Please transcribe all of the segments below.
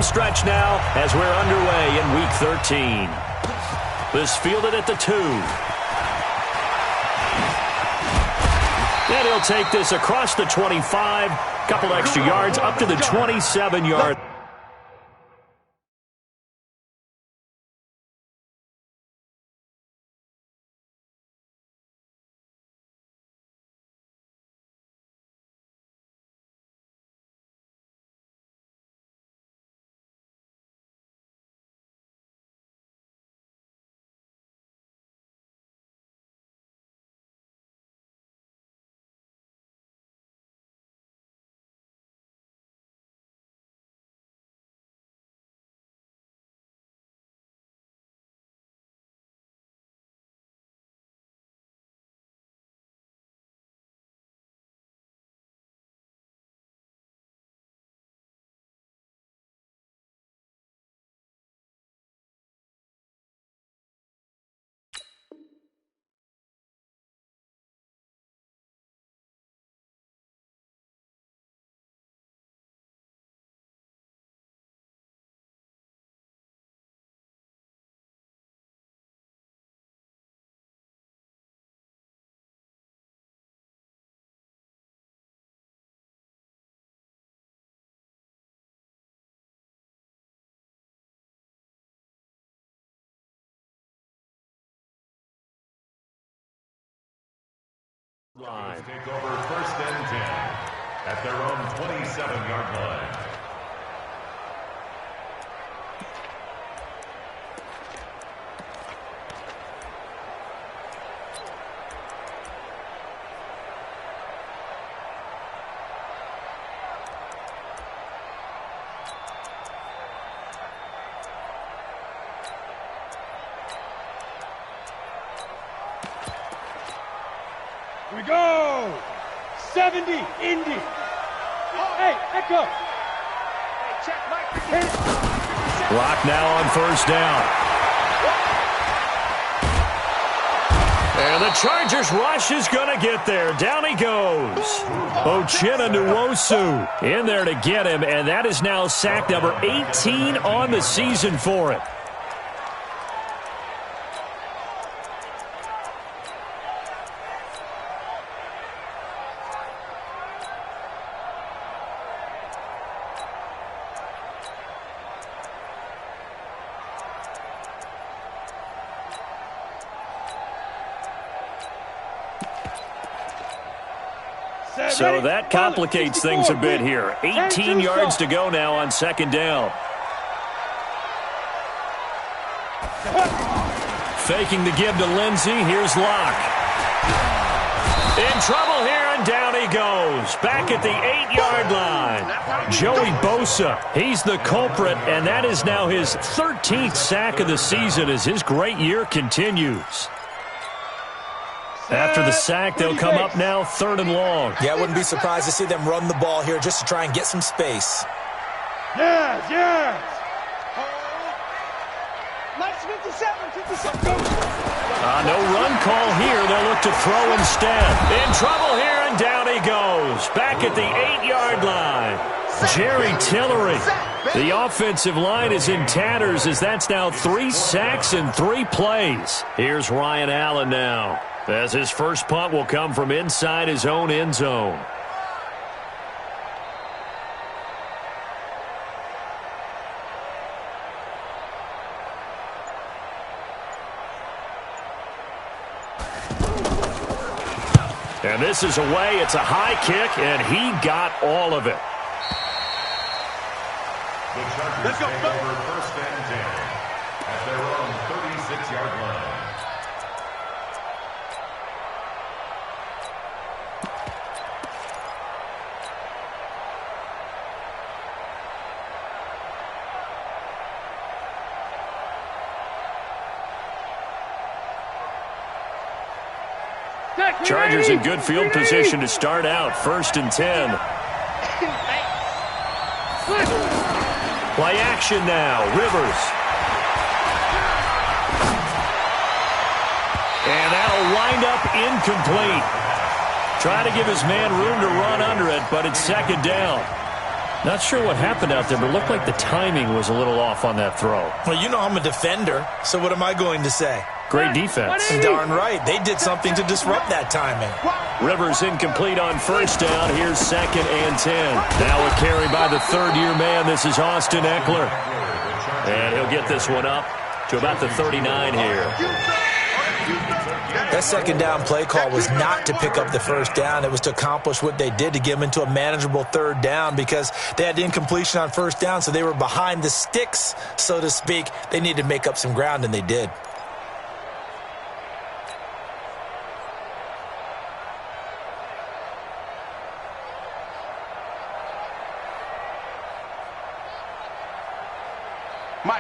stretch now as we're underway in Week 13. This fielded at the 2. And he'll take this across the 25. Couple extra yards up to the 27-yard. Take over first and 10 at their own 27-yard line. We go! 70, Indy. Hey, echo. Hey, check Mike. Block now on first down. And the Chargers rush is going to get there. Down he goes. Gsnzphilly in there to get him, and that is now sack number 18 on the season for him. So that complicates things a bit here. 18 yards to go now on second down. Faking the give to Lindsey. Here's Locke. In trouble here, and down he goes. Back at the 8-yard line. Joey Bosa, he's the culprit, and that is now his 13th sack of the season as his great year continues. After the sack, they'll come up now 3rd and long. Yeah, I wouldn't be surprised to see them run the ball here just to try and get some space. Yes, yes. Nice 57. No run call here. They'll look to throw instead. In trouble here, and down he goes. Back at the 8-yard line. Jerry Tillery. The offensive line is in tatters as that's now 3 sacks in 3 plays. Here's Ryan Allen now, as his first punt will come from inside his own end zone. And this is away. It's a high kick, and he got all of it. The Chargers take over first and 10 at their own 36-yard line. Chargers in good field position to start out. 1st and 10. Play action now. Rivers. And that'll wind up incomplete. Try to give his man room to run under it, but it's 2nd down. Not sure what happened out there, but it looked like the timing was a little off on that throw. Well, you know I'm a defender, so what am I going to say? Great defense. Darn right. They did something to disrupt that timing. Rivers incomplete on first down. Here's 2nd and 10. Now a carry by the third-year man. This is Austin Eckler. And he'll get this one up to about the 39 here. That second down play call was not to pick up the first down. It was to accomplish what they did to get them into a manageable third down because they had incompletion on first down, so they were behind the sticks, so to speak. They needed to make up some ground, and they did.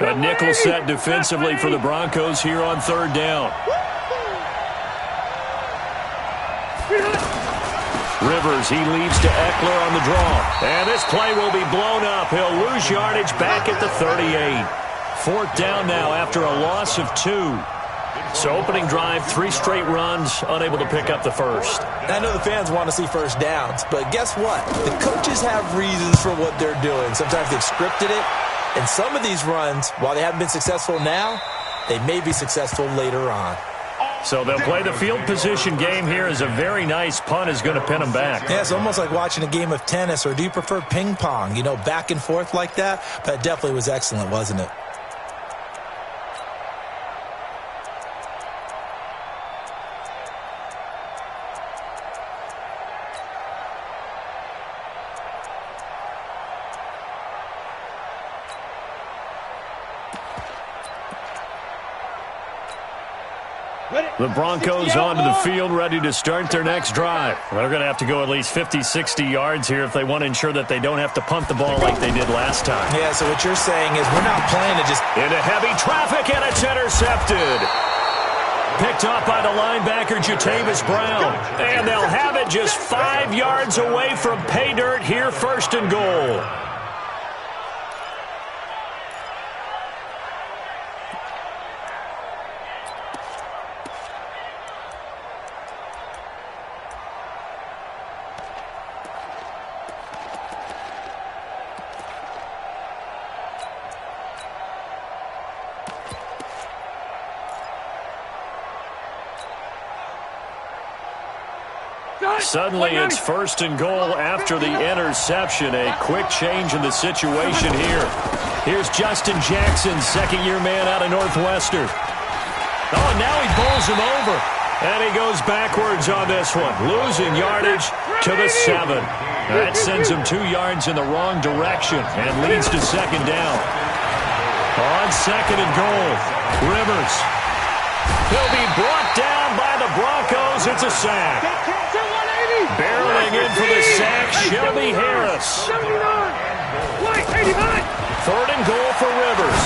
A nickel set defensively for the Broncos here on third down. Rivers, he leads to Eckler on the draw. And this play will be blown up. He'll lose yardage back at the 38. 4th down now after a loss of 2. So opening drive, 3 straight runs, unable to pick up the first. I know the fans want to see first downs, but guess what? The coaches have reasons for what they're doing. Sometimes they've scripted it. And some of these runs, while they haven't been successful now, they may be successful later on. So they'll play the field position game here as a very nice punt is going to pin them back. Yeah, it's almost like watching a game of tennis, or do you prefer ping pong? You know, back and forth like that? That definitely was excellent, wasn't it? The Broncos onto the field, ready to start their next drive. They're going to have to go at least 50, 60 yards here if they want to ensure that they don't have to punt the ball like they did last time. Yeah, so what you're saying is we're not playing to just... Into heavy traffic, and it's intercepted. Picked up by the linebacker, Jatavis Brown. And they'll have it just 5 yards away from pay dirt here, 1st and goal. Suddenly, it's 1st and goal after the interception. A quick change in the situation here. Here's Justin Jackson, 2nd-year man out of Northwestern. Oh, and now he bowls him over. And he goes backwards on this one, losing yardage to the 7. That sends him 2 yards in the wrong direction and leads to 2nd down. On 2nd and goal, Rivers. He'll be brought down by the Broncos. It's a sack. Barreling in for the sack, Shelby Harris. 3rd and goal for Rivers.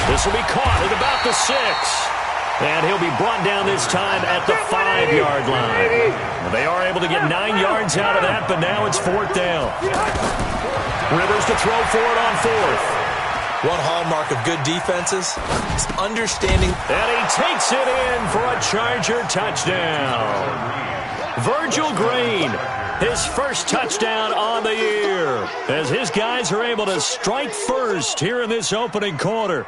This will be caught at about the 6. And he'll be brought down this time at the 5-yard line. They are able to get 9 yards out of that, but now it's 4th down. Rivers to throw for it on 4th. One hallmark of good defenses is understanding. And he takes it in for a Charger touchdown. Virgil Green, his first touchdown on the year, as his guys are able to strike first here in this opening quarter.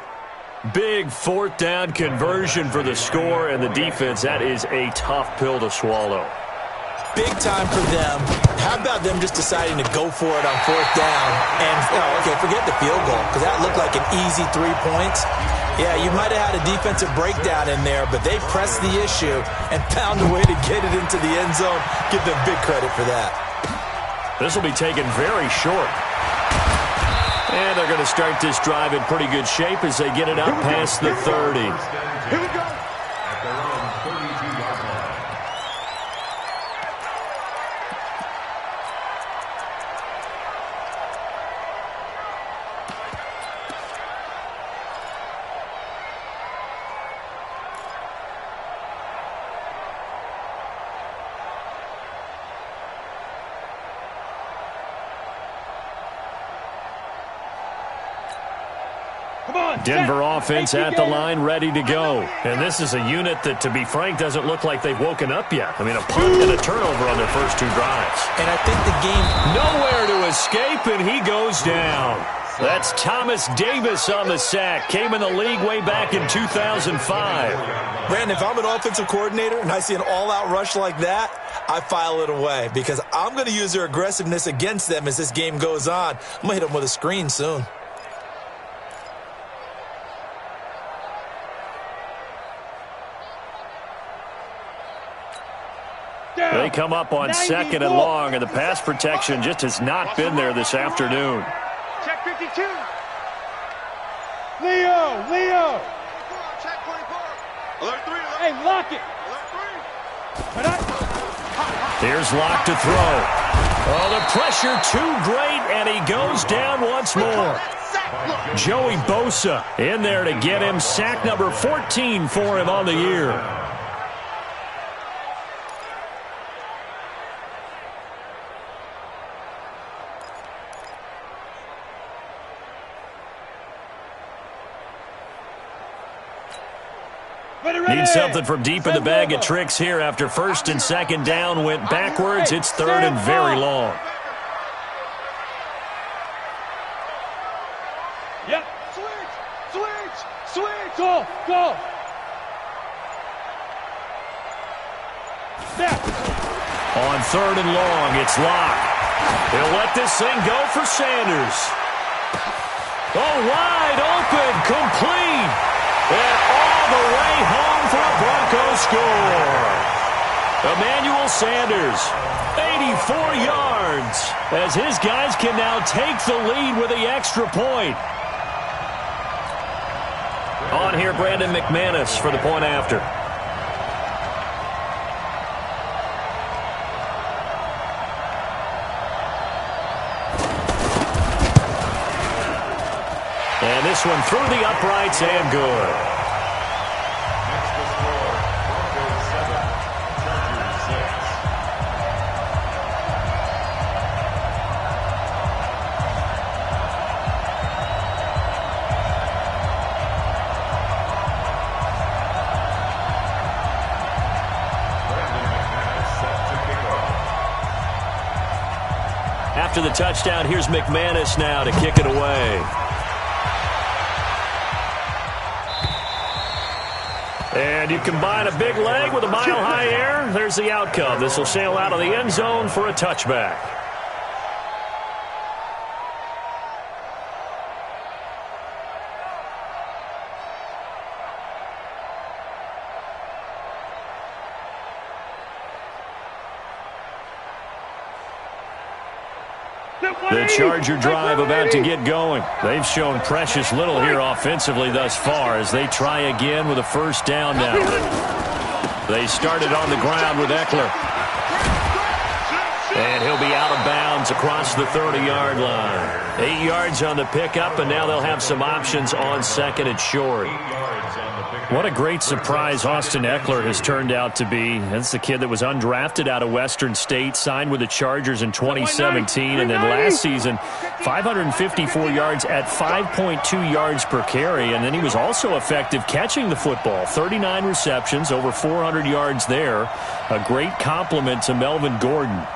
Big 4th down conversion for the score, and the defense, that is a tough pill to swallow. Big time for them. How about them just deciding to go for it on 4th down? And, okay, forget the field goal, because that looked like an easy 3 points. Yeah, you might have had a defensive breakdown in there, but they pressed the issue and found a way to get it into the end zone. Give them big credit for that. This will be taken very short. And they're going to start this drive in pretty good shape as they get it out past the 30. Here we go. At their own 32-yard line. Denver offense at the line, ready to go. And this is a unit that, to be frank, doesn't look like they've woken up yet. I mean, a punt and a turnover on their first 2 drives. And I think the game... Nowhere to escape, and he goes down. That's Thomas Davis on the sack. Came in the league way back in 2005. Brandon, if I'm an offensive coordinator and I see an all-out rush like that, I file it away because I'm going to use their aggressiveness against them as this game goes on. I'm going to hit them with a screen soon. They come up on 2nd and long, and the pass protection just has not been there this afternoon. Check 52. Leo. Check 24. Alert 3. Hey, lock it. Alert 3. Here's Locke to throw. Oh, the pressure too great, and he goes down once more. Joey Bosa in there to get him. Sack number 14 for him on the year. Need something from deep in the bag of tricks here after 1st and 2nd down went backwards. It's 3rd and very long. Yep. Switch. Go. Snap. On 3rd and long, it's Locke. He'll let this thing go for Sanders. Oh, wide open, complete. And all the way home for a Broncos score. Emmanuel Sanders, 84 yards, as his guys can now take the lead with the extra point. On here, Brandon McManus for the point after. And this one through the uprights and good. Next to score, Broncos 7, Chargers 6. Brandon McManus set to kick off. After the touchdown, here's McManus now to kick it away. And you combine a big leg with a mile-high air, there's the outcome. This will sail out of the end zone for a touchback. The Charger drive about to get going. They've shown precious little here offensively thus far as they try again with a 1st down now. They started on the ground with Eckler. And he'll be out of bounds across the 30-yard line. 8 yards on the pickup, and now they'll have some options on 2nd and short. What a great surprise Austin Eckler has turned out to be. That's the kid that was undrafted out of Western State, signed with the Chargers in 2017, and then last season, 554 yards at 5.2 yards per carry, and then he was also effective catching the football. 39 receptions, over 400 yards there. A great compliment to Melvin Gordon.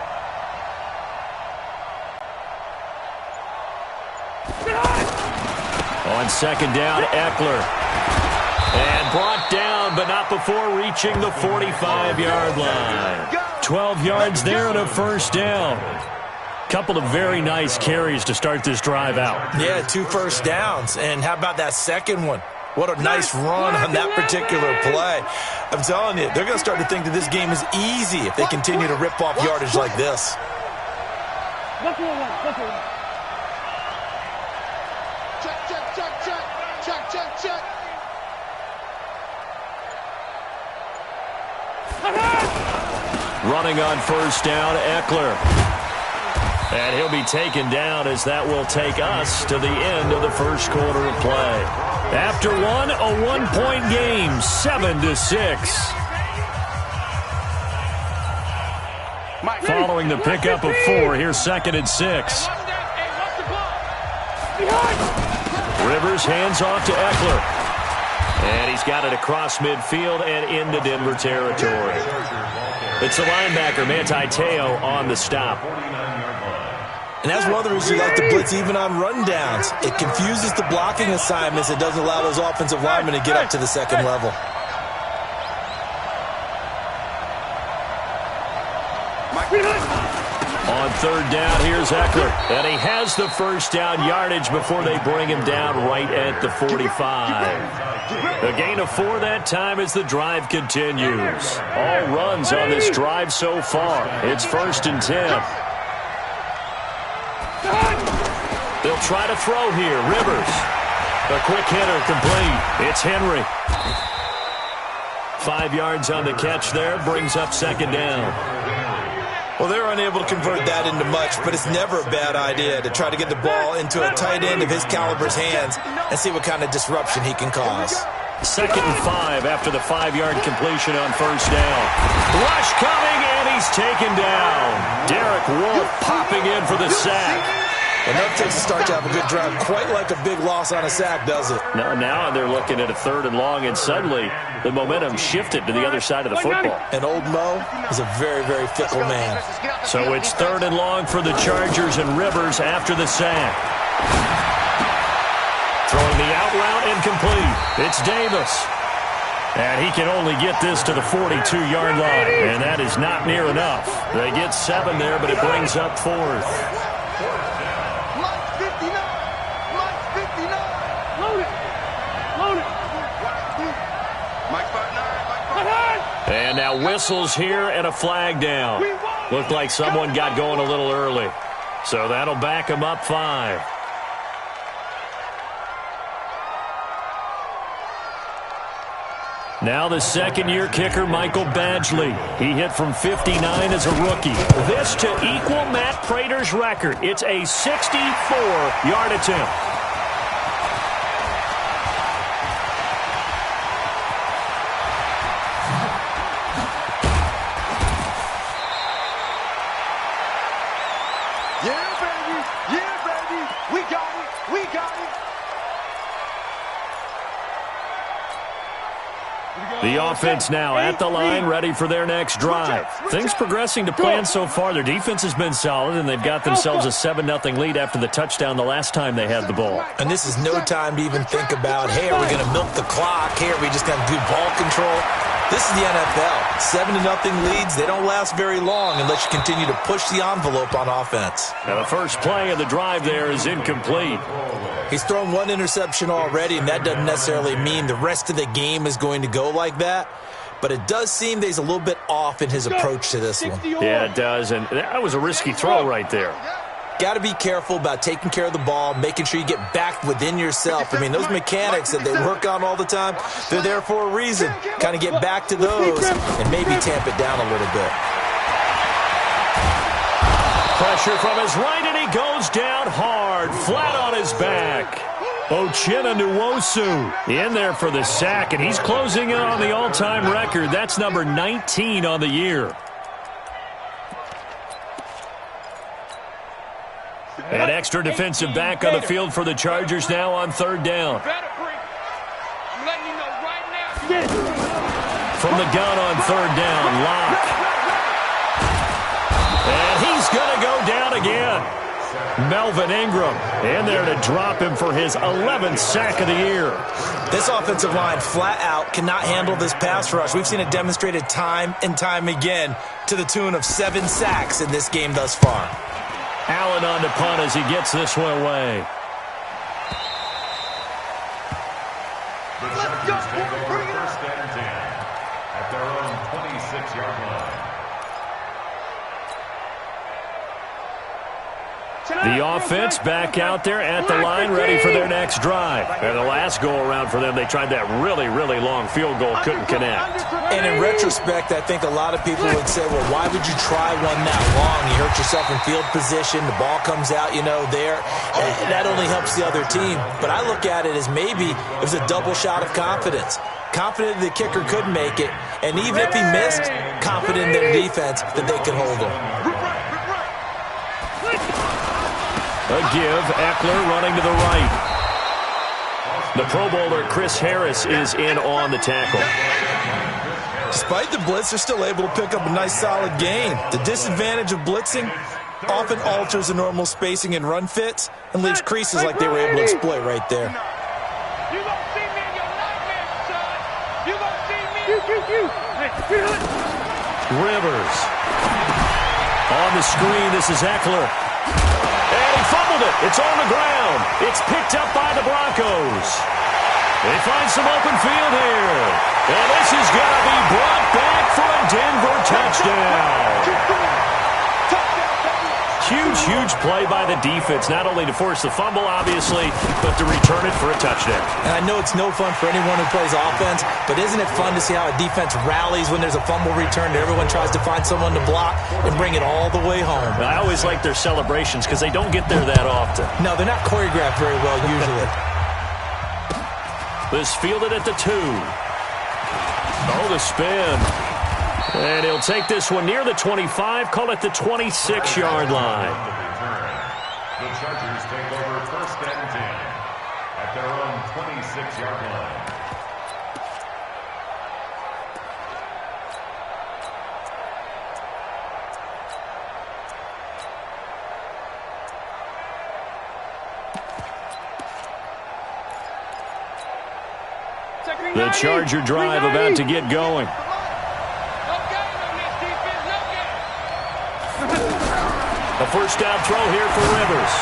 On 2nd down, Eckler. And brought down, but not before reaching the 45-yard line. 12 yards there and a 1st down. Couple of very nice carries to start this drive out. Yeah, 2 first downs. And how about that second one? What a nice run on that particular play. I'm telling you, they're going to start to think that this game is easy if they continue to rip off yardage like this. Check. Running on 1st down, Eckler. And he'll be taken down as that will take us to the end of the 1st quarter of play. After one, a 1-point game, 7-6. Following the pickup of 4, here's 2nd and 6. Rivers hands off to Eckler. And he's got it across midfield and into Denver territory. It's the linebacker, Manti Te'o, on the stop. And that's one of the reasons you like to blitz even on rundowns. It confuses the blocking assignments. It doesn't allow those offensive linemen to get up to the second level. On third down, here's Eckler. And he has the first down yardage before they bring him down right at the 45. A gain of 4 that time as the drive continues. All runs on this drive so far. It's 1st and 10. They'll try to throw here. Rivers. A quick hitter complete. It's Henry. 5 yards on the catch there. Brings up 2nd down. Well, they're unable to convert that into much, but it's never a bad idea to try to get the ball into a tight end of his caliber's hands and see what kind of disruption he can cause. 2nd and 5 after the 5-yard completion on 1st down. Rush coming, and he's taken down. Derek Wolfe popping in for the sack. And that takes a start to have a good drive. Quite like a big loss on a sack, does it? Now they're looking at a 3rd and long, and suddenly the momentum shifted to the other side of the football. And old Mo is a very, very fickle man. So it's 3rd and long for the Chargers, and Rivers after the sack. Throwing the out route incomplete. It's Davis. And he can only get this to the 42-yard line, and that is not near enough. They get 7 there, but it brings up 4th. And now whistles here and a flag down. Looked like someone got going a little early. So that'll back him up 5. Now the second-year kicker, Michael Badgley. He hit from 59 as a rookie. This to equal Matt Prater's record. It's a 64-yard attempt. The offense now at the line, ready for their next drive. Things progressing to plan so far. Their defense has been solid, and they've got themselves a 7-0 lead after the touchdown the last time they had the ball. And this is no time to even think about, hey, are we going to milk the clock? Hey, are we just going to do ball control? This is the NFL. 7-0 leads, they don't last very long unless you continue to push the envelope on offense. Now the first play of the drive there is incomplete. He's thrown 1 interception already, and that doesn't necessarily mean the rest of the game is going to go like that. But it does seem that he's a little bit off in his approach to this one. Yeah, it does, and that was a risky throw right there. Got to be careful about taking care of the ball, making sure you get back within yourself. I mean, those mechanics that they work on all the time, they're there for a reason. Kind of get back to those and maybe tamp it down a little bit. Pressure from his right, and he goes down hard, flat on his back. Uchenna Nwosu in there for the sack, and he's closing in on the all-time record. That's number 19 on the year. An extra defensive back on the field for the Chargers now on 3rd down. From the gun on 3rd down, Locke. And he's going to go down again. Melvin Ingram in there to drop him for his 11th sack of the year. This offensive line flat out cannot handle this pass rush. We've seen it demonstrated time and time again to the tune of 7 sacks in this game thus far. Allen on the punt as he gets this one away. The Chargers take over 1st and 10 at their own 26-yard line. The offense back out there at the line, ready for their next drive. And the last go-around for them, they tried that really, really long field goal, couldn't connect. And in retrospect, I think a lot of people would say, well, why would you try one that long? You hurt yourself in field position, the ball comes out, there. That only helps the other team. But I look at it as maybe it was a double shot of confidence. Confident the kicker could make it, and even if he missed, confident in their defense that they could hold him. A give, Eckler running to the right. The Pro Bowler Chris Harris is in on the tackle. Despite the blitz, they're still able to pick up a nice solid gain. The disadvantage of blitzing often alters the normal spacing and run fits and leaves creases like they were able to exploit right there. You gonna see me in your nightmares, son. You gonna see me. Rivers. On the screen, this is Eckler. And he fumbled it. It's on the ground. It's picked up by the Broncos. They find some open field here. And this is going to be brought back for a Denver touchdown. Huge play by the defense, not only to force the fumble, obviously, but to return it for a touchdown. And I know it's no fun for anyone who plays offense, but isn't it fun to see how a defense rallies when there's a fumble return and everyone tries to find someone to block and bring it all the way home? I always like their celebrations because they don't get there that often. No, they're not choreographed very well usually. This fielded at the 2. Oh, the spin. And he'll take this one near the 25, call it the 26-yard line. The Chargers take over 1st and 10 at their own 26-yard line. The Charger drive about to get going. A first down throw here for Rivers.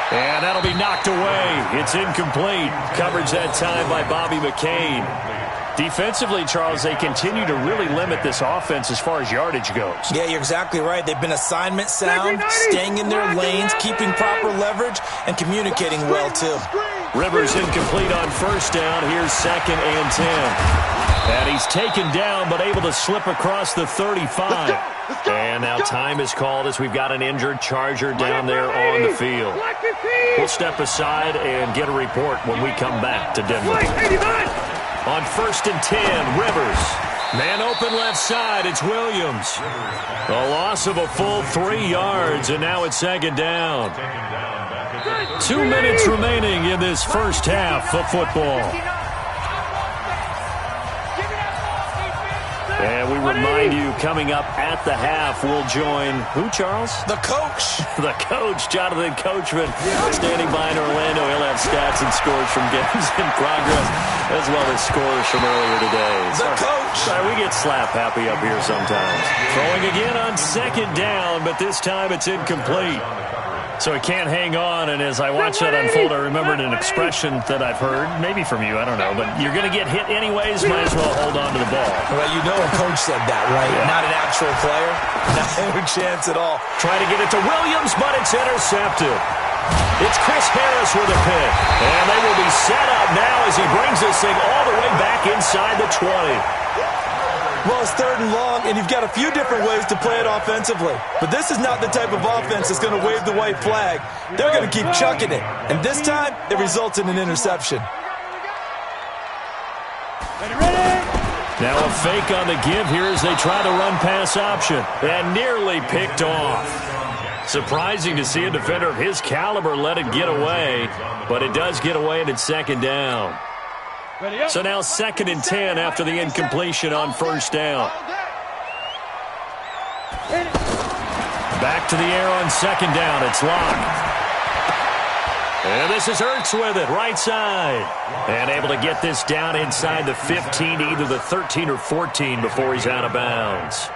And that'll be knocked away. It's incomplete. Coverage that time by Bobby McCain. Defensively, Charles, they continue to really limit this offense as far as yardage goes. Yeah, you're exactly right. They've been assignment sound, staying in their lanes, keeping proper leverage, and communicating well, too. Rivers incomplete on first down. Here's 2nd and 10. And he's taken down, but able to slip across the 35. And now time is called as we've got an injured Charger down there on the field. We'll step aside and get a report when we come back to Denver. On 1st and 10, Rivers. Man open left side, it's Williams. A loss of a full 3 yards, and now it's 2nd down. 2 minutes remaining in this first half of football. And we remind you, coming up at the half, we'll join who, Charles? The coach. The coach, Jonathan Coachman, standing by in Orlando. He'll have stats and scores from games in progress, as well as scores from earlier today. The coach. Sorry, we get slap happy up here sometimes. Throwing again on 2nd down, but this time it's incomplete. So he can't hang on, and as I watch that unfold, I remembered an expression that I've heard, maybe from you, I don't know, but you're going to get hit anyways, might as well hold on to the ball. Well, you know a coach said that, right? Yeah. Not an actual player. No chance at all. Trying to get it to Williams, but it's intercepted. It's Chris Harris with a pick, and they will be set up now as he brings this thing all the way back inside the 20. Well, it's 3rd and long, and you've got a few different ways to play it offensively. But this is not the type of offense that's going to wave the white flag. They're going to keep chucking it. And this time, it results in an interception. Now a fake on the give here as they try to run pass option. And nearly picked off. Surprising to see a defender of his caliber let it get away. But it does get away, and it's 2nd down. So now 2nd and 10 after the incompletion on first down. Back to the air on 2nd down. It's Locke. And this is Ertz with it, right side. And able to get this down inside the 15, either the 13 or 14 before he's out of bounds.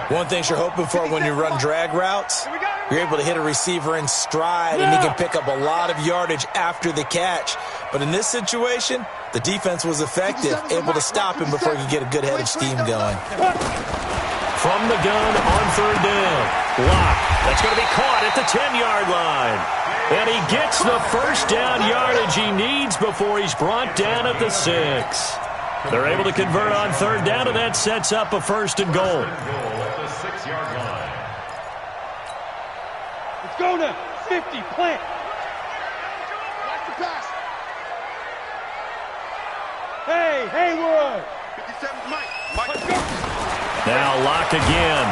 One thing you're hoping for when you run drag routes, you're able to hit a receiver in stride, and he can pick up a lot of yardage after the catch. But in this situation, the defense was effective, able to stop him before he could get a good head of steam going. From the gun on 3rd down. Locke. That's going to be caught at the 10-yard line. And he gets the first down yardage he needs before he's brought down at the 6. They're able to convert on 3rd down, and that sets up a 1st and goal. Let's go now. 50, plant. Watch the pass. Hey, Haywood. 57, Mike. Let's go. Now Locke again.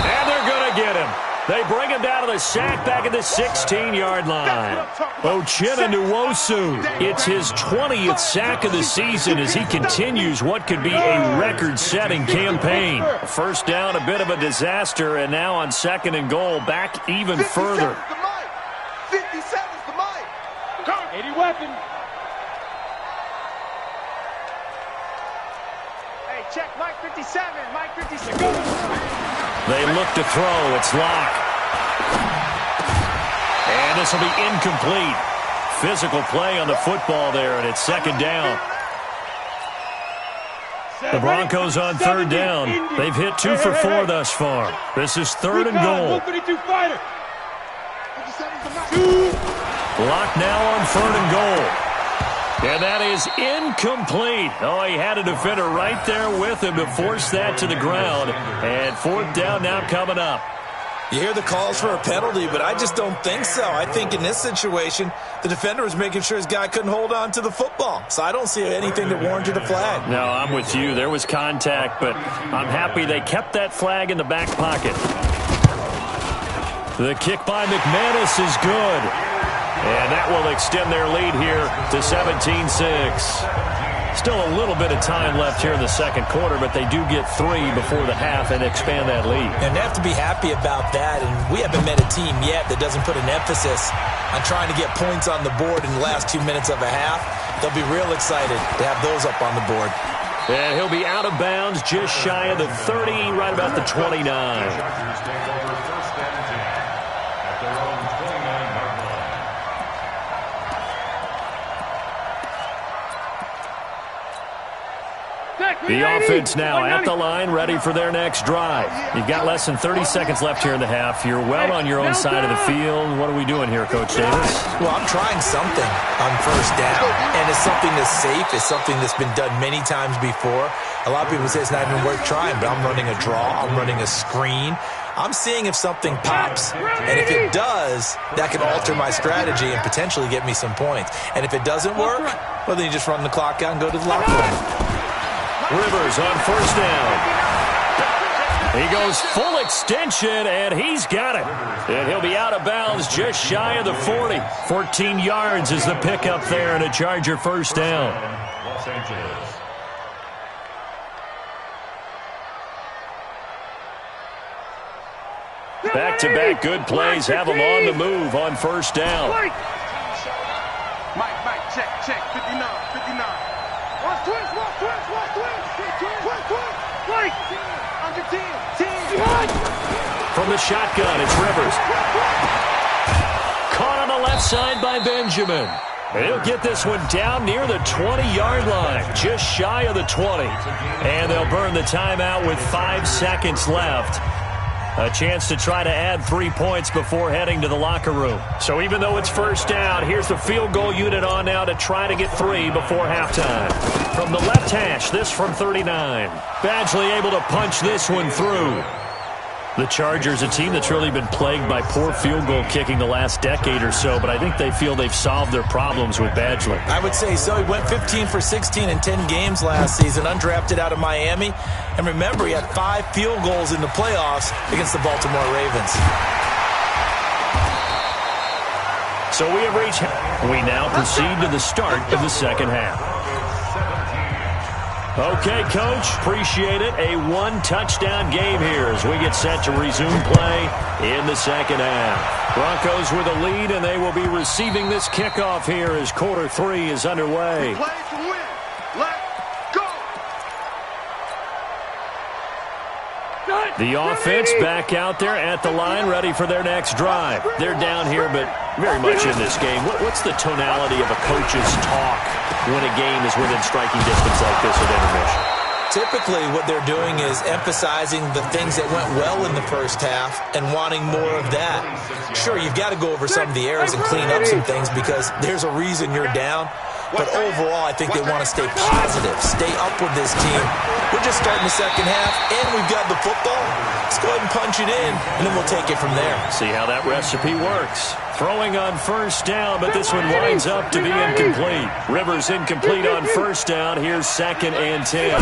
And they're going to get him. They bring him down to the sack back at the 16-yard line. Uchenna Nwosu, it's his 20th sack of the season as he continues what could be a record-setting campaign. First down, a bit of a disaster, and now on 2nd and goal, back even further. 57's the mic. 80 weapon. Hey, check Mike 57. Mike 57. They look to throw. It's Locke. And this will be incomplete. Physical play on the football there, and it's 2nd down. The Broncos on 3rd down. They've hit 2 for 4 thus far. This is 3rd and goal. Locke now on 3rd and goal. And that is incomplete. Oh, he had a defender right there with him to force that to the ground. And 4th down now coming up. You hear the calls for a penalty, but I just don't think so. I think in this situation, the defender was making sure his guy couldn't hold on to the football. So I don't see anything that warranted a flag. No, I'm with you. There was contact, but I'm happy they kept that flag in the back pocket. The kick by McManus is good. And that will extend their lead here to 17-6. Still a little bit of time left here in the 2nd quarter, but they do get 3 before the half and expand that lead. And they have to be happy about that. And we haven't met a team yet that doesn't put an emphasis on trying to get points on the board in the last 2 minutes of a half. They'll be real excited to have those up on the board. And he'll be out of bounds just shy of the 30, right about the 29. The offense now at the line, ready for their next drive. You've got less than 30 seconds left here in the half. You're well on your own side of the field. What are we doing here, Coach Davis? Well, I'm trying something on 1st down, and it's something that's safe. It's something that's been done many times before. A lot of people say it's not even worth trying, but I'm running a draw. I'm running a screen. I'm seeing if something pops, and if it does, that can alter my strategy and potentially get me some points. And if it doesn't work, well, then you just run the clock out and go to the locker room. Rivers on 1st down. He goes full extension, and he's got it. And he'll be out of bounds just shy of the 40. 14 yards is the pickup there, and a Charger 1st down. Los Angeles. Back-to-back good plays have them on the move on 1st down. Mike, check, 59. Watch twist. Mike, under 10. From the shotgun, it's Rivers. Caught on the left side by Benjamin. He'll get this one down near the 20-yard line, just shy of the 20. And they'll burn the timeout with 5 seconds left. A chance to try to add 3 points before heading to the locker room. So even though it's 1st down, here's the field goal unit on now to try to get 3 before halftime. From the left hash, this from 39. Badgley able to punch this one through. The Chargers, a team that's really been plagued by poor field goal kicking the last decade or so, but I think they feel they've solved their problems with Badgley. I would say so. He went 15 for 16 in 10 games last season, undrafted out of Miami. And remember, he had 5 field goals in the playoffs against the Baltimore Ravens. So we have reached. We now proceed to the start of the 2nd half. Okay, Coach, appreciate it. A 1-touchdown game here as we get set to resume play in the 2nd half. Broncos with a lead, and they will be receiving this kickoff here as quarter 3 is underway. Play to win. Let's go. The offense back out there at the line, ready for their next drive. They're down here, but very much in this game. What's the tonality of a coach's talk when a game is within striking distance like this at intermission? Typically, what they're doing is emphasizing the things that went well in the 1st half and wanting more of that. Sure, you've got to go over some of the errors and clean up some things because there's a reason you're down. But overall, I think they want to stay positive, stay up with this team. We're just starting the 2nd half, and we've got the football. Let's go ahead and punch it in, and then we'll take it from there. See how that recipe works. Throwing on 1st down, but this one winds up to be incomplete. Rivers incomplete on 1st down. Here's 2nd and 10.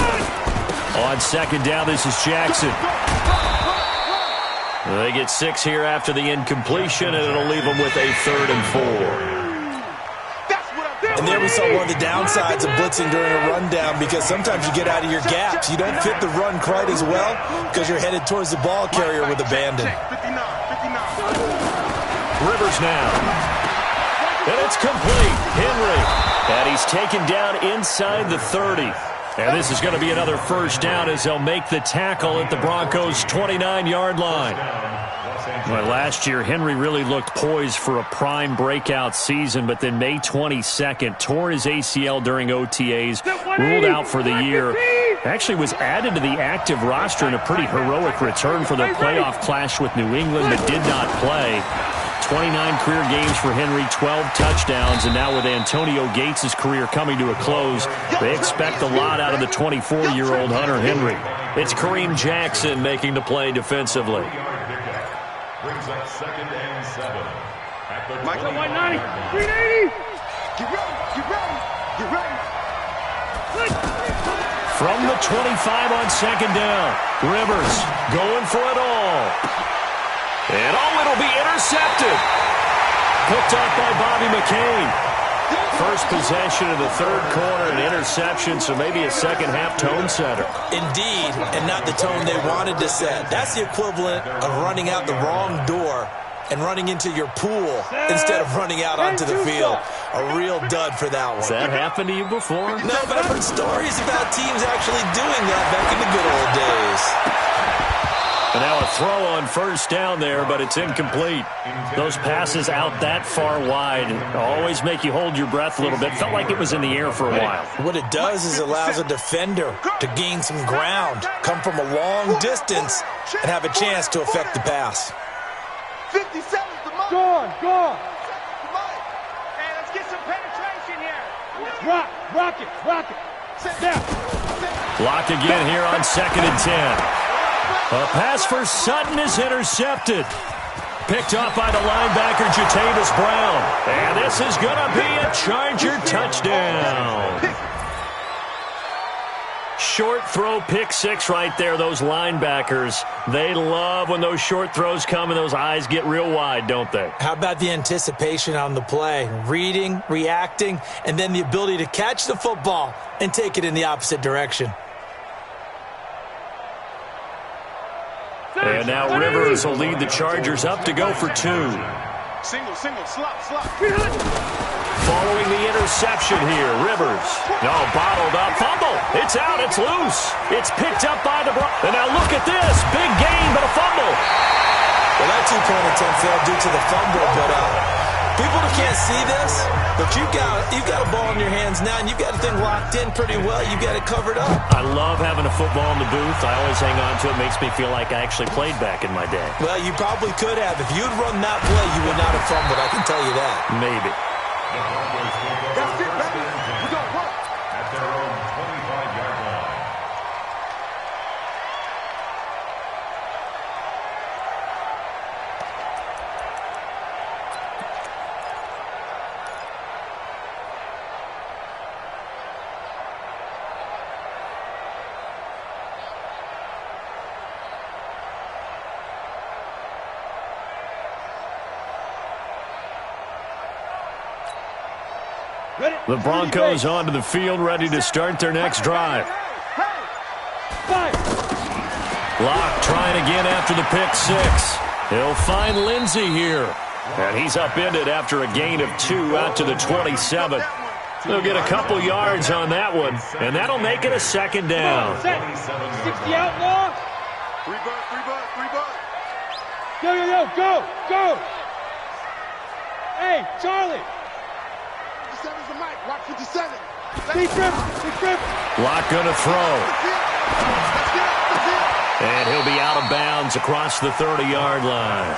On 2nd down, this is Jackson. They get 6 here after the incompletion, and it'll leave them with a 3rd and 4. And there we saw one of the downsides of blitzing during a rundown, because sometimes you get out of your gaps. You don't fit the run quite as well because you're headed towards the ball carrier with abandon. Rivers now. And it's complete. Henry. And he's taken down inside the 30. And this is going to be another first down as they'll make the tackle at the Broncos' 29-yard line. Well, last year, Henry really looked poised for a prime breakout season, but then May 22nd, tore his ACL during OTAs, ruled out for the year. Actually was added to the active roster in a pretty heroic return for their playoff clash with New England, but did not play. 29 career games for Henry, 12 touchdowns, and now with Antonio Gates' career coming to a close, they expect a lot out of the 24-year-old Hunter Henry. It's Kareem Jackson making the play defensively. Brings up 2nd and 7. At the Michael 190, 380. Get ready, get ready, get ready. From the 25 on 2nd down, Rivers going for it all. And it'll be intercepted. Picked up by Bobby McCain. First possession of the 3rd quarter, an interception, so maybe a second-half tone setter. Indeed, and not the tone they wanted to set. That's the equivalent of running out the wrong door and running into your pool instead of running out onto the field. A real dud for that one. Has that happened to you before? No, but I've heard stories about teams actually doing that back in the good old days. And now a throw on first down there, but it's incomplete. Those passes out that far wide always make you hold your breath a little bit. Felt like it was in the air for a while. What it does is it allows a defender to gain some ground, come from a long distance, and have a chance to affect the pass. 57 is the mark. Go on. Hey, let's get some penetration here. Rock it. Sit down. Block again here on 2nd and 10. A pass for Sutton is intercepted. Picked off by the linebacker, Jatavis Brown. And this is going to be a Charger touchdown. Short throw, pick 6 right there. Those linebackers, they love when those short throws come and those eyes get real wide, don't they? How about the anticipation on the play? Reading, reacting, and then the ability to catch the football and take it in the opposite direction. And now Rivers will lead the Chargers up to go for 2. Single, slop. Following the interception here, Rivers. No, bottled up, fumble. It's out, it's loose. It's picked up by the Broncos. And now look at this, big gain, but a fumble. Well, that 2-point attempt failed due to the fumble, but people that can't see this, but you've got a ball in your hands now, and you've got the thing locked in pretty well. You've got it covered up. I love having a football in the booth. I always hang on to it. Makes me feel like I actually played back in my day. Well, you probably could have. If you'd run that play, you would not have fumbled. I can tell you that. Maybe. That's it, baby. We're going to work. At their own 25-yard line. The Broncos onto the field, ready to start their next drive. Locke trying again after the pick 6. He'll find Lindsey here. And he's upended after a gain of 2 out to the 27. They'll get a couple yards on that one, and that'll make it a 2nd down. 60 outlaw. 3 butt. Go. Hey, Charlie. 57's the mic. Rock 57. Big trip. Locke gonna throw. And he'll be out of bounds across the 30-yard line.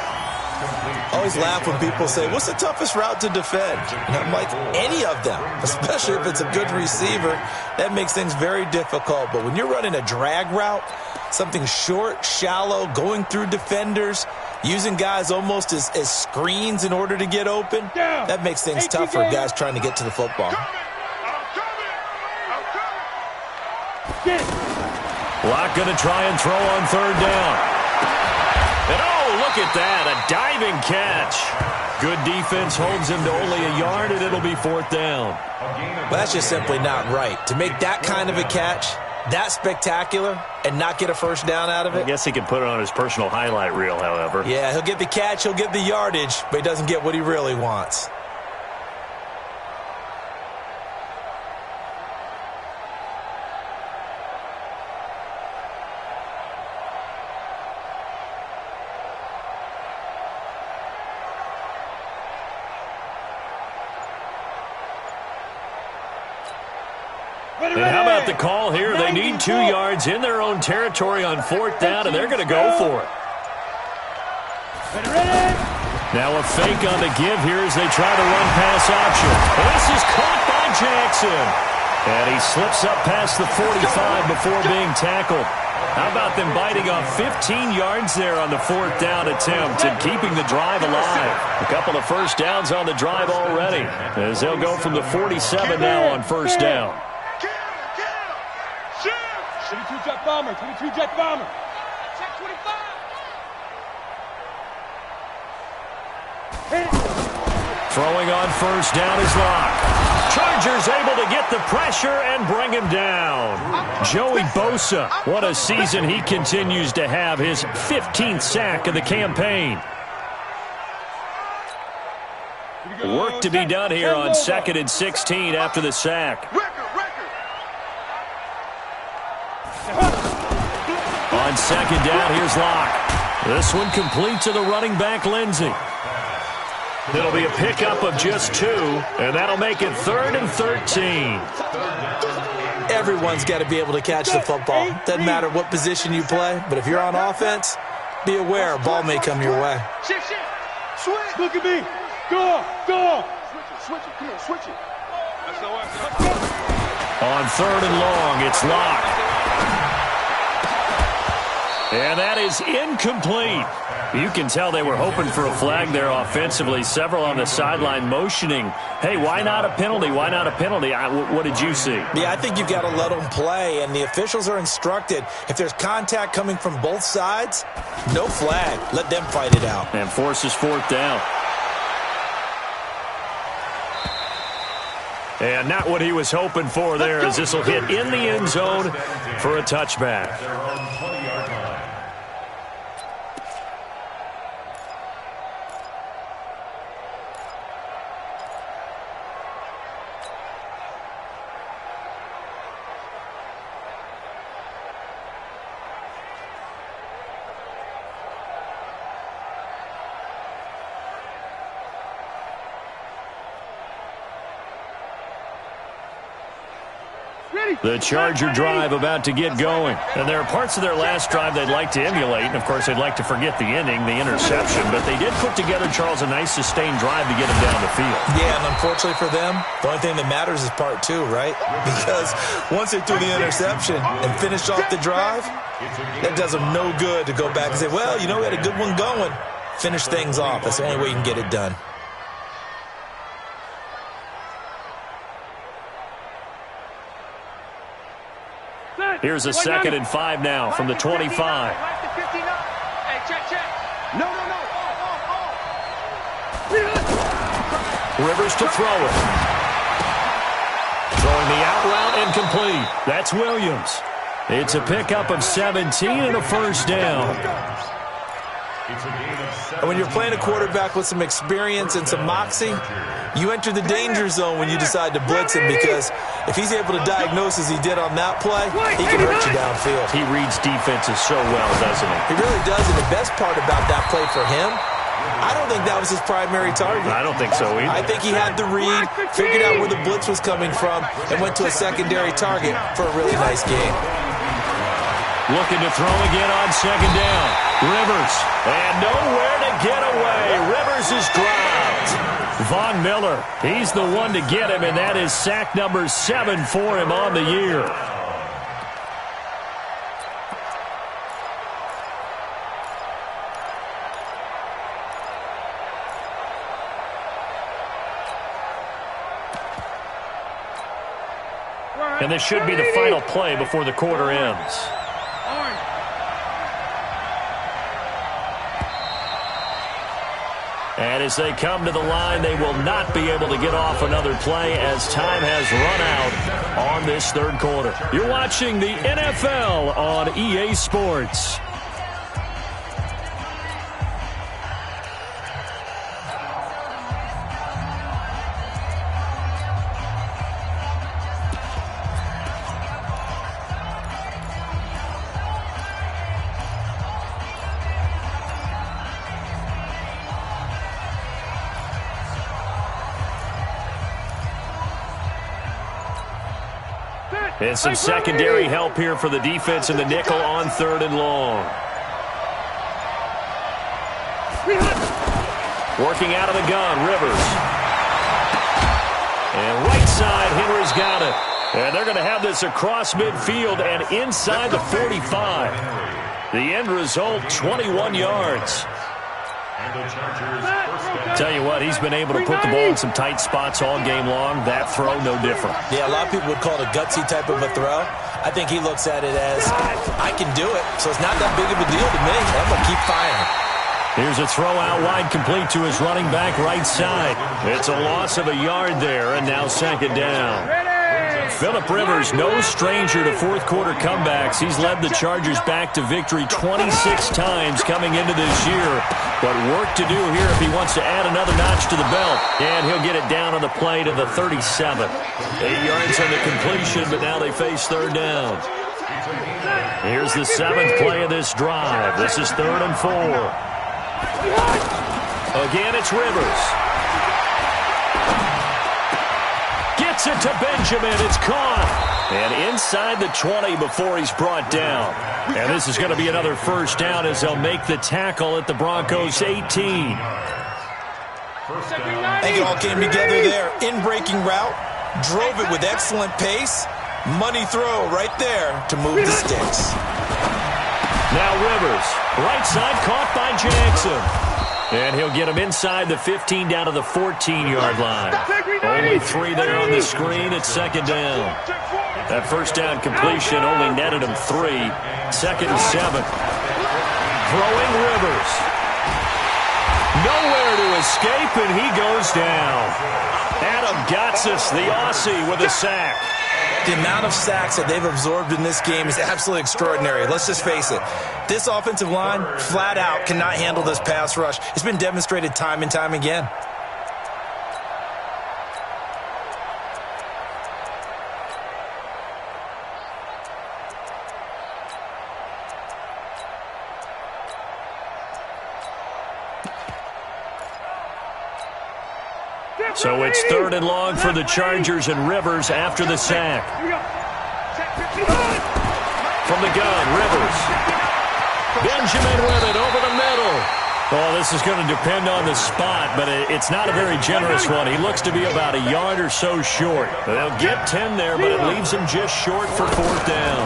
I always laugh when people say, what's the toughest route to defend? And I'm like, any of them, especially if it's a good receiver. That makes things very difficult. But when you're running a drag route, something short, shallow, going through defenders, using guys almost as screens in order to get open, that makes things tough for guys trying to get to the football. Locke going to try and throw on 3rd down. And look at that, a diving catch. Good defense holds him to only a yard, and it'll be 4th down. Well, that's just simply not right. To make that kind of a catch, that spectacular, and not get a first down out of it. I guess he can put it on his personal highlight reel, however. Yeah, he'll get the catch, he'll get the yardage, but he doesn't get what he really wants. And how about the call here? They need 2 yards in their own territory on 4th down, and they're going to go for it. Now a fake on the give here as they try to run pass option. This is caught by Jackson. And he slips up past the 45 before being tackled. How about them biting off 15 yards there on the 4th down attempt and keeping the drive alive? A couple of first downs on the drive already, as they'll go from the 47 now on 1st down. 22 jet bomber, 22 jet bomber. Check 25. Throwing on 1st down is Locke. Chargers able to get the pressure and bring him down. Joey Bosa, what a season he continues to have, his 15th sack of the campaign. Work to be done here on 2nd and 16 after the sack. On 2nd down, here's Locke. This one complete to the running back, Lindsey. It'll be a pickup of just 2, and that'll make it 3rd and 13. Everyone's got to be able to catch the football. Doesn't matter what position you play, but if you're on offense, be aware a ball may come your way. Shift, shift. Switch. Look at me. Go, go. Switch it. Come here, switch it. That's no way. On 3rd and long, it's Locke. And that is incomplete. You can tell they were hoping for a flag there offensively. Several on the sideline motioning, hey, why not a penalty? Why not a penalty? What did you see? Yeah, I think you've got to let them play, and the officials are instructed. If there's contact coming from both sides, no flag. Let them fight it out. And forces 4th down. And not what he was hoping for there, as this will hit in the end zone for a touchback. The Charger drive about to get going. And there are parts of their last drive they'd like to emulate. And, of course, they'd like to forget the ending, the interception. But they did put together, Charles, a nice sustained drive to get them down the field. Yeah, and unfortunately for them, the only thing that matters is part 2, right? Because once they threw the interception and finished off the drive, that does them no good to go back and say, well, you know, we had a good one going. Finish things off. That's the only way you can get it done. Here's a 2nd and 5 now from the 25. Hey, check. No. Rivers to throw it. Throwing the out route incomplete. That's Williams. It's a pickup of 17 and a first down. And when you're playing a quarterback with some experience and some moxie, you enter the danger zone when you decide to blitz him, because if he's able to diagnose as he did on that play, he can hurt you downfield. He reads defenses so well, doesn't he? He really does, and the best part about that play for him, I don't think that was his primary target. I don't think so either. I think he had the read, figured out where the blitz was coming from, and went to a secondary target for a really nice game. Looking to throw again on 2nd down. Rivers, and nowhere to get away. Rivers is dropped. Von Miller, he's the one to get him, and that is sack number 7 for him on the year. And this should be the final play before the quarter ends. And as they come to the line, they will not be able to get off another play as time has run out on this third quarter. You're watching the NFL on EA Sports. And some secondary help here for the defense in the nickel on 3rd and long. Working out of the gun, Rivers. And right side, Henry's got it. And they're going to have this across midfield and inside the 45. The end result, 21 yards. Tell you what, he's been able to put the ball in some tight spots all game long. That throw, no different. Yeah, a lot of people would call it a gutsy type of a throw. I think he looks at it as, I can do it, so it's not that big of a deal to me. I'm going to keep firing. Here's a throw out wide, complete to his running back right side. It's a loss of a yard there, and now 2nd down. Phillip Rivers, no stranger to fourth quarter comebacks. He's led the Chargers back to victory 26 times coming into this year. But work to do here if he wants to add another notch to the belt. And he'll get it down on the play to the 37. 8 yards on the completion, but now they face 3rd down. Here's the 7th play of this drive. This is 3rd and 4. Again, it's Rivers. Gets it to Benjamin. It's caught. And inside the 20 before he's brought down. And this is going to be another 1st down as they'll make the tackle at the Broncos 18. I think it all came together there. In-breaking route. Drove it with excellent pace. Money throw right there to move the sticks. Now Rivers. Right side caught by Jackson. And he'll get him inside the 15 down to the 14-yard line. Only 3 there on the screen. It's 2nd down. That 1st down completion only netted him 3. 2nd and 7. Throwing Rivers. Nowhere to escape, and he goes down. Adam Gsnzphilly, the Aussie, with a sack. The amount of sacks that they've absorbed in this game is absolutely extraordinary. Let's just face it. This offensive line, flat out, cannot handle this pass rush. It's been demonstrated time and time again. So it's 3rd and long for the Chargers and Rivers after the sack. From the gun, Rivers. Benjamin with it over the middle. Oh, this is going to depend on the spot, but it's not a very generous one. He looks to be about a yard or so short. They'll get 10 there, but it leaves him just short for 4th down.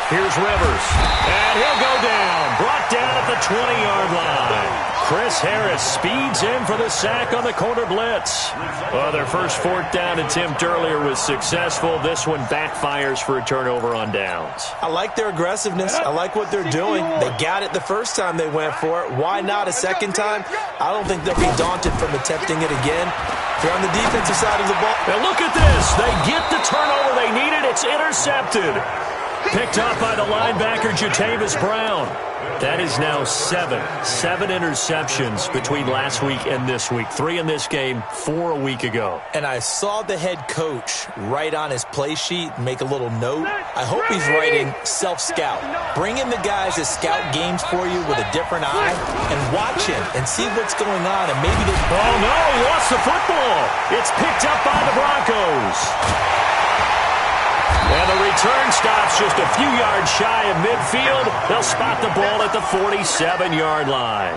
Here's Rivers, and he'll go down. Brought down at the 20-yard line. Chris Harris speeds in for the sack on the corner blitz. Well, their first 4th down attempt earlier was successful. This one backfires for a turnover on downs. I like their aggressiveness. I like what they're doing. They got it the first time they went for it. Why not a second time? I don't think they'll be daunted from attempting it again. They're on the defensive side of the ball. And look at this. They get the turnover they needed. It's intercepted. Picked up by the linebacker, Jatavis Brown. That is now 7 interceptions between last week and this week. 3 in this game, 4 a week ago. And I saw the head coach write on his play sheet, make a little note. I hope he's writing self-scout. Bring in the guys that scout games for you with a different eye and watch him and see what's going on. And maybe they... Oh, no, he lost the football. It's picked up by the Broncos. And the return stops just a few yards shy of midfield. They'll spot the ball at the 47-yard line.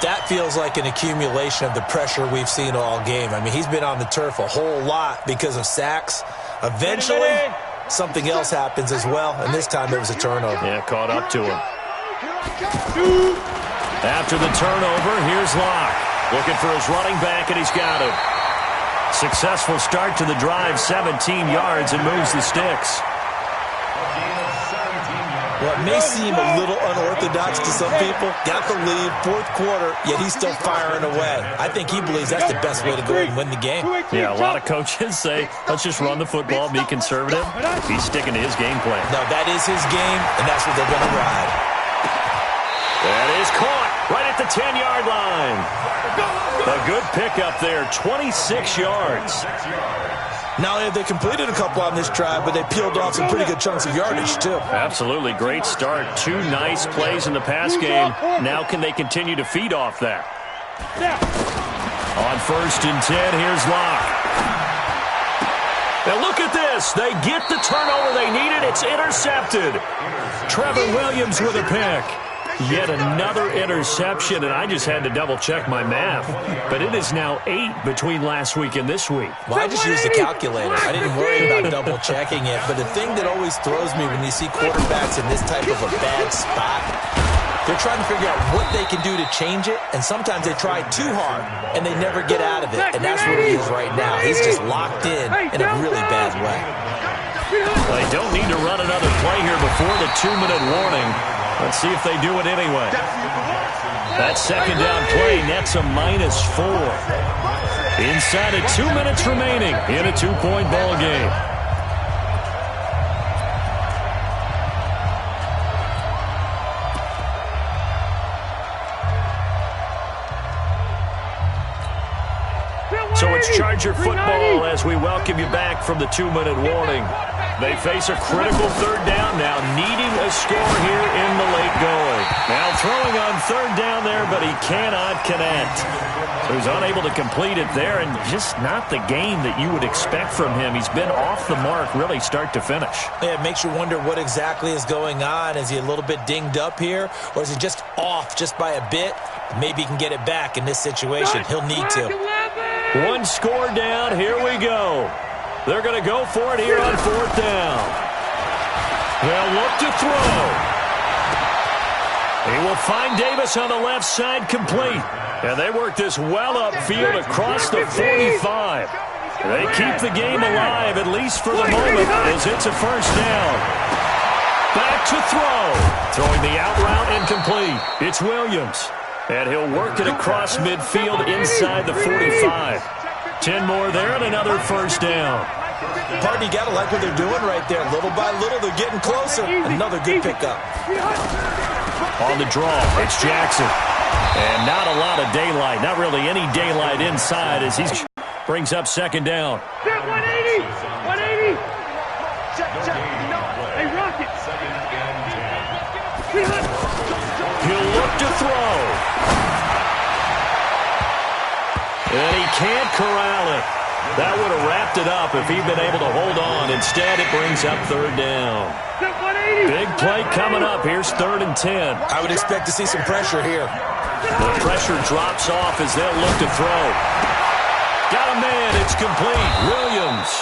That feels like an accumulation of the pressure we've seen all game. I mean, he's been on the turf a whole lot because of sacks. Eventually, something else happens as well, and this time there was a turnover. Yeah, caught up to him. After the turnover, here's Locke. Looking for his running back, and he's got it. Successful start to the drive, 17 yards, and moves the sticks. Well, it may seem a little unorthodox to some people. Got the lead, fourth quarter, yet he's still firing away. I think he believes that's the best way to go ahead and win the game. Yeah, a lot of coaches say, let's just run the football, be conservative. He's sticking to his game plan. No, that is his game, and that's what they're going to ride. That is caught right at the 10-yard line. A good pickup there, 26 yards. Not only have they completed a couple on this drive, but they peeled off some pretty good chunks of yardage, too. Absolutely. Great start. 2 nice plays in the pass game. Now can they continue to feed off that? On 1st and 10, here's Locke. Now look at this. They get the turnover they needed. It's intercepted. Trevor Williams with a pick. Yet another interception, and I just had to double-check my math. But it is now 8 between last week and this week. Well, I just used the calculator. I didn't worry about double-checking it. But the thing that always throws me when you see quarterbacks in this type of a bad spot, they're trying to figure out what they can do to change it, and sometimes they try too hard, and they never get out of it. And that's where he is right now. He's just locked in a really bad way. They don't need to run another play here before the 2-minute warning. Let's see if they do it anyway. That second down play nets a -4. Inside of 2 minutes remaining in a 2-point ball game. So it's Charger football as we welcome you back from the 2-minute warning. They face a critical 3rd down now, needing a score here in the late going. Now throwing on 3rd down there, but he cannot connect. So he's unable to complete it there, and just not the game that you would expect from him. He's been off the mark really start to finish. Yeah, it makes you wonder what exactly is going on. Is he a little bit dinged up here, or is he just off just by a bit? Maybe he can get it back in this situation. He'll need to. 1 score down. Here we go. They're going to go for it here on 4th down. They'll look to throw. He will find Davis on the left side, complete. And they work this well upfield across the 45. They keep the game alive, at least for the moment, as it's a 1st down. Back to throw. Throwing the out route incomplete. It's Williams. And he'll work it across midfield inside the 45. 10 more there and another 1st down. Pardon, you got to like what they're doing right there. Little by little, they're getting closer. Another good pickup. On the draw, it's Jackson. And not a lot of daylight. Not really any daylight inside as he brings up 2nd down. 180! 180! Hey, Rocket! He'll look to throw. And he can't corral it. That would have wrapped it up if he'd been able to hold on. Instead, it brings up 3rd down. Big play coming up. Here's 3rd and 10. I would expect to see some pressure here. The pressure drops off as they'll look to throw. Got a man. It's complete. Williams.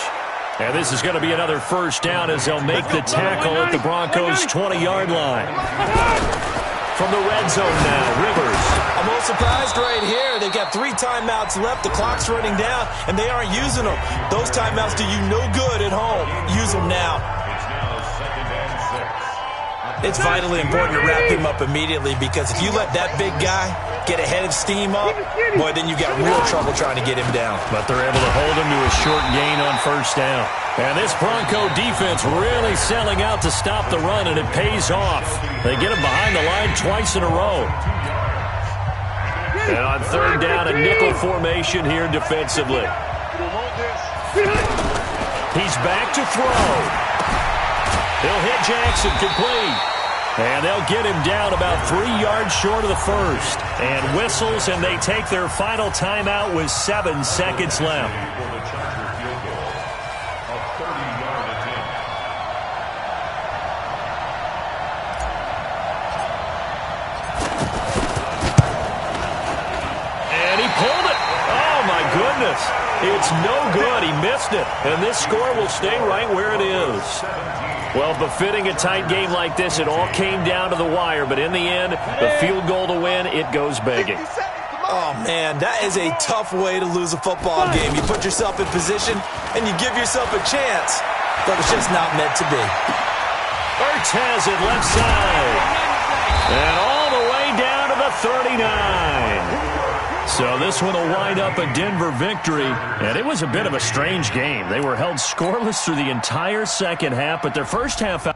And this is going to be another 1st down as they'll make the tackle at the Broncos' 20-yard line. From the red zone now, Rivers. I'm a little surprised right here. They've got 3 timeouts left. The clock's running down, and they aren't using them. Those timeouts do you no good at home. Use them now. It's vitally important to wrap him up immediately because if you let that big guy get a head of steam up, boy, then you've got real trouble trying to get him down. But they're able to hold him to a short gain on 1st down. And this Bronco defense really selling out to stop the run, and it pays off. They get him behind the line twice in a row. And on 3rd down, a nickel formation here defensively. He's back to throw. He'll hit Jackson, complete. And they'll get him down about 3 yards short of the 1st. And whistles, and they take their final timeout with 7 seconds left. And he pulled it. Oh, my goodness. It's no good. He missed it. And this score will stay right where it is. Well, befitting a tight game like this, it all came down to the wire. But in the end, the field goal to win, it goes begging. Oh, man, that is a tough way to lose a football game. You put yourself in position, and you give yourself a chance. But it's just not meant to be. 3rd has it left side. And all the way down to the 39. So this one will wind up a Denver victory. And it was a bit of a strange game. They were held scoreless through the entire second half, but their first half